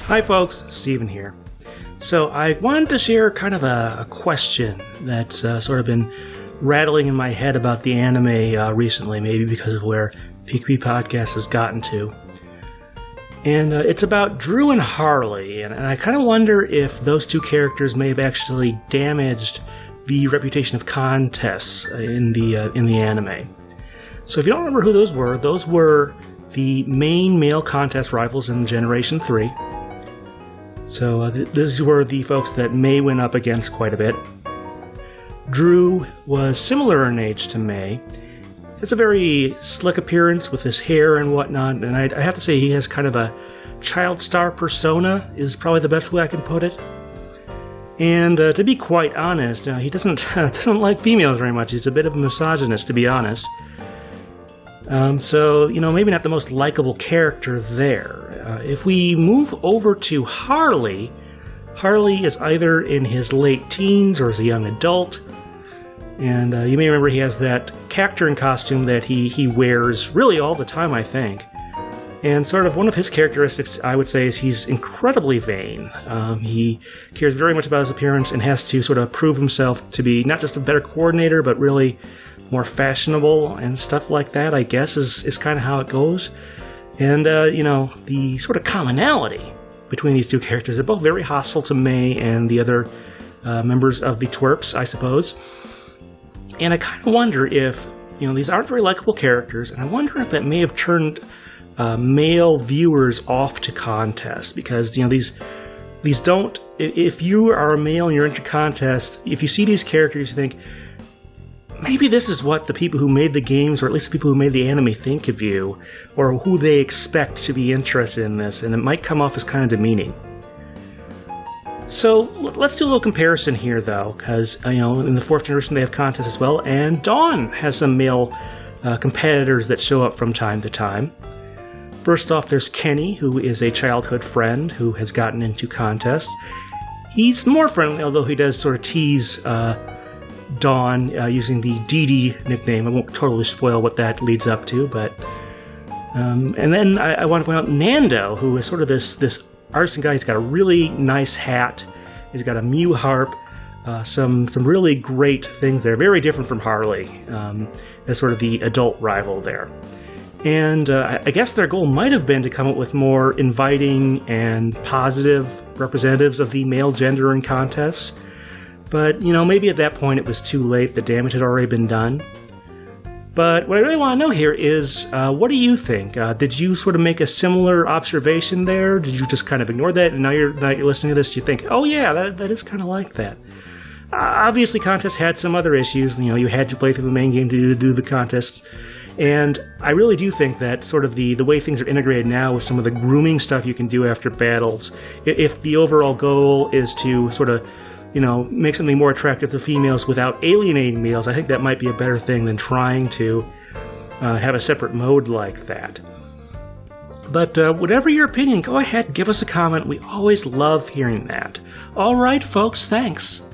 Hi folks, Steven here. So I wanted to share kind of a question that's sort of been rattling in my head about the anime recently, maybe because of where PKP Podcast has gotten to. And it's about Drew and Harley, and I kind of wonder if those two characters may have actually damaged the reputation of contests in the anime. So if you don't remember who those were the main male contest rivals in Generation 3. So these were the folks that May went up against quite a bit. Drew was similar in age to May. He has a very slick appearance with his hair and whatnot, and I have to say he has kind of a child star persona, is probably the best way I can put it. And to be quite honest, he doesn't like females very much. He's a bit of a misogynist, to be honest. So, maybe not the most likable character there. If we move over to Harley, Harley is either in his late teens or is a young adult. And you may remember he has that Cacturn costume that he wears really all the time, I think. And sort of one of his characteristics, I would say, is he's incredibly vain. He cares very much about his appearance and has to sort of prove himself to be not just a better coordinator, but really more fashionable and stuff like that, I guess, is kind of how it goes. And, the sort of commonality between these two characters, they're both very hostile to May and the other members of the twerps, I suppose. And I kind of wonder if, these aren't very likable characters, and I wonder if that may have turned male viewers off to contests, because, these don't, if you are a male and you're into contests, if you see these characters, you think, maybe this is what the people who made the games, or at least the people who made the anime, think of you, or who they expect to be interested in this, and it might come off as kind of demeaning. So let's do a little comparison here, though, because in the 4th generation they have contests as well, and Dawn has some male competitors that show up from time to time. First off, there's Kenny, who is a childhood friend who has gotten into contests. He's more friendly, although he does sort of tease Dawn using the Dee nickname. I won't totally spoil what that leads up to, but and then I want to point out Nando, who is sort of this artisan guy. He's got a really nice hat. He's got a Mew harp. Some really great things there. Very different from Harley as sort of the adult rival there. And I guess their goal might have been to come up with more inviting and positive representatives of the male gender in contests. But, maybe at that point it was too late. The damage had already been done. But what I really want to know here is, what do you think? Did you sort of make a similar observation there? Did you just kind of ignore that? And now you're listening to this, you think, oh yeah, that is kind of like that. Obviously, contests had some other issues. You had to play through the main game to do the contests. And I really do think that sort of the way things are integrated now with some of the grooming stuff you can do after battles, if the overall goal is to sort of make something more attractive to females without alienating males, I think that might be a better thing than trying to have a separate mode like that. But whatever your opinion, go ahead, give us a comment. We always love hearing that. All right, folks, thanks.